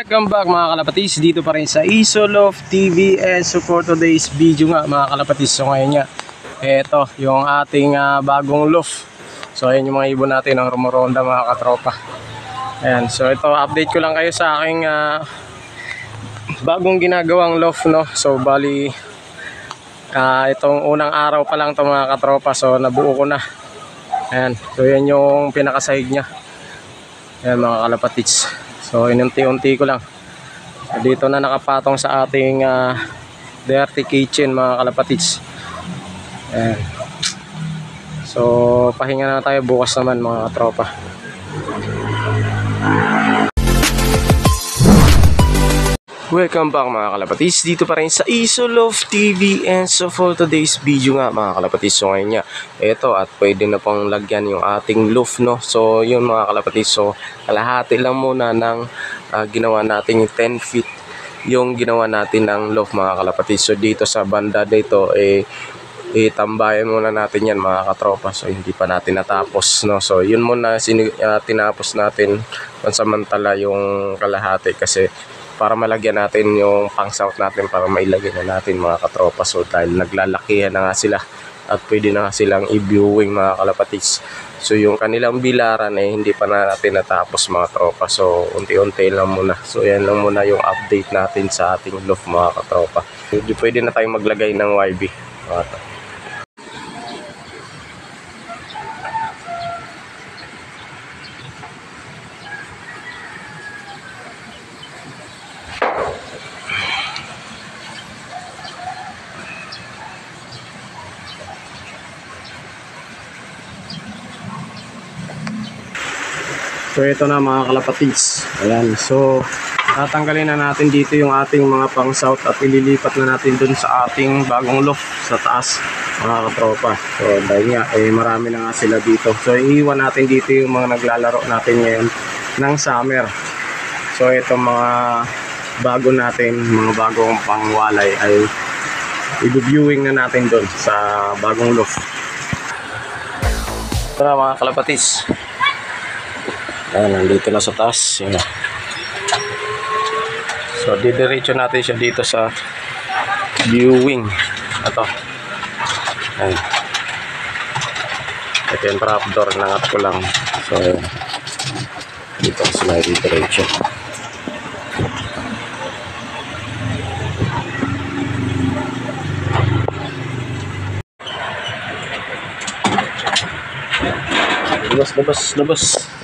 Welcome back mga kalapatis, dito pa rin sa Isoloft TV. And so for today's video nga mga kalapatis, so ngayon nga eto yung ating bagong loft. So ayan yung mga ibon natin ang rumoronda mga katropa. Ayan, so ito update ko lang kayo sa aking bagong ginagawang loft, no. So bali itong unang araw pa lang ito mga katropa, so nabuo ko na. Ayan, so yan yung pinakasahig nya. Ayan mga kalapatis. So inunti-unti ko lang. Dito na nakapatong sa ating dirty kitchen mga kalapatids. Ayan. So pahinga na tayo, bukas naman mga katropa. Welcome back mga kalapatis, dito pa rin sa Isoloft TV. And so for today's video nga mga kalapatis, so ngayon nga eto at pwede na pong lagyan yung ating loft, no. So yun mga kalapatis, so kalahati lang muna ng ginawa natin yung 10 feet yung ginawa natin ng loft mga kalapatis. So dito sa banda dito itambayan muna natin yan mga katropa. So hindi pa natin natapos, no. So yun muna tinapos natin pansamantala yung kalahati, kasi para malagyan natin yung pang-south natin, para mailagay na natin mga katropa. So dahil naglalakihan na nga sila at pwede na nga silang i-viewing mga kalapatis. So yung kanilang bilaran hindi pa na natin natapos mga tropa. So unti-unti lang muna. So yan lang muna yung update natin sa ating loft mga katropa. Hindi pwede na tayong maglagay ng YB mga tropa. So ito na mga kalapatids. Ayan, so tatanggalin na natin dito yung ating mga pang south at ililipat na natin dun sa ating bagong loft sa taas mga katropa. So dahil nga marami na nga sila dito. So iiwan natin dito yung mga naglalaro natin ngayon ng summer. So itong mga bago natin, mga bagong pangwalay ay i-viewing na natin dun sa bagong loft. Ito na mga kalapatis. Ayan, nandito na sa taas. Yun na. So didiretso natin siya dito sa viewing. Ito. Ayan. Ito yung trapdoor, nangat ko lang. So ayan. Dito sila didiretso. Labas.